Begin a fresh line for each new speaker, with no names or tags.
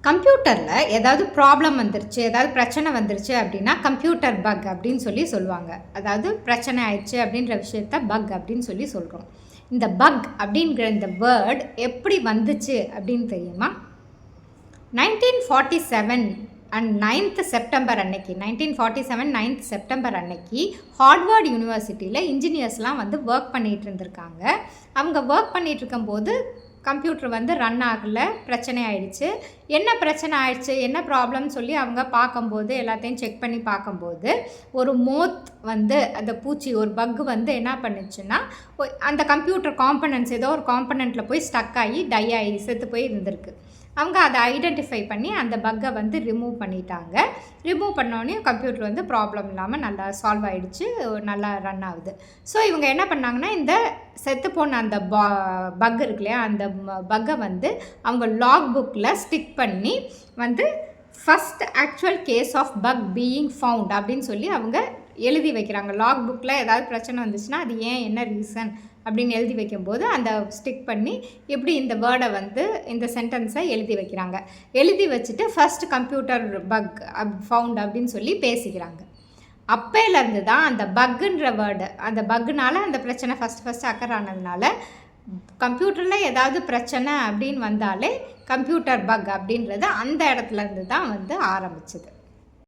கம்ப்யூட்டரில் ஏதாவது ப்ராப்ளம் வந்துருச்சு, ஏதாவது பிரச்சனை வந்துருச்சு அப்படின்னா கம்ப்யூட்டர் பக் அப்படின்னு சொல்லுவாங்க. அதாவது பிரச்சனை ஆயிடுச்சு அப்படின்ற விஷயத்த பக் அப்படின்னு சொல்கிறோம். இந்த பக் அப்படிங்கிற இந்த வேர்ட் எப்படி வந்துச்சு அப்படின்னு தெரியுமா? 1947 அண்ட் 9th செப்டம்பர் அன்னைக்கு 1947 9th செப்டம்பர் அன்னைக்கு ஹார்வர்ட் யூனிவர்சிட்டியில் இன்ஜினியர்ஸ்லாம் வந்து ஒர்க் பண்ணிகிட்டு இருந்திருக்காங்க. அவங்க ஒர்க் பண்ணிகிட்டு இருக்கும்போது கம்ப்யூட்டர் வந்து ரன் ஆகலை, பிரச்சனை ஆயிடுச்சு. என்ன பிரச்சனை ஆயிடுச்சு, என்ன ப்ராப்ளம்னு சொல்லி அவங்க பார்க்கும்போது, எல்லாத்தையும் செக் பண்ணி பார்க்கும்போது, ஒரு மோத் வந்து அந்த பூச்சி ஒரு பக்கு வந்து என்ன பண்ணுச்சுன்னா, அந்த கம்ப்யூட்டர் காம்பனன்ட்ஸ் ஏதோ ஒரு காம்பனண்ட்டில் போய் ஸ்டக் ஆகி டை ஆகி செத்து போய் இருந்திருக்கு. அவங்க அதை ஐடென்டிஃபை பண்ணி அந்த பக்கை வந்து ரிமூவ் பண்ணிட்டாங்க. ரிமூவ் பண்ணோடனே கம்ப்யூட்டர் வந்து ப்ராப்ளம் இல்லாமல் நல்லா சால்வ் ஆகிடுச்சு, நல்லா ரன் ஆகுது. ஸோ இவங்க என்ன பண்ணாங்கன்னா, இந்த செத்துப்போன அந்த பக் இருக்கு இல்லையா, அந்த பக்கை வந்து அவங்க லாக் புக்கில் ஸ்டிக் பண்ணி வந்து first actual case of bug being found அப்படின்னு சொல்லி அவங்க எழுதி வைக்கிறாங்க. லாக் புக்கில் ஏதாவது பிரச்சனை வந்துச்சுன்னா அது ஏன், என்ன ரீசன் அப்படின்னு எழுதி வைக்கும்போது அந்த ஸ்டிக் பண்ணி எப்படி இந்த வேர்டை வந்து இந்த சென்டென்ஸை எழுதி வைக்கிறாங்க. எழுதி வச்சுட்டு ஃபஸ்ட் கம்ப்யூட்டர் பக் ஃபவுண்ட் அப்படின்னு சொல்லி பேசிக்கிறாங்க. அப்போலேருந்து தான் அந்த பக்குன்ற வேர்டு, அந்த பக்குனால அந்த பிரச்சனை ஃபஸ்ட் அக்கர் ஆனதுனால கம்ப்யூட்டரில் ஏதாவது பிரச்சனை அப்படின்னு வந்தாலே கம்ப்யூட்டர் பக் அப்படின்றது அந்த இடத்துலேருந்து தான் வந்து ஆரம்பிச்சது.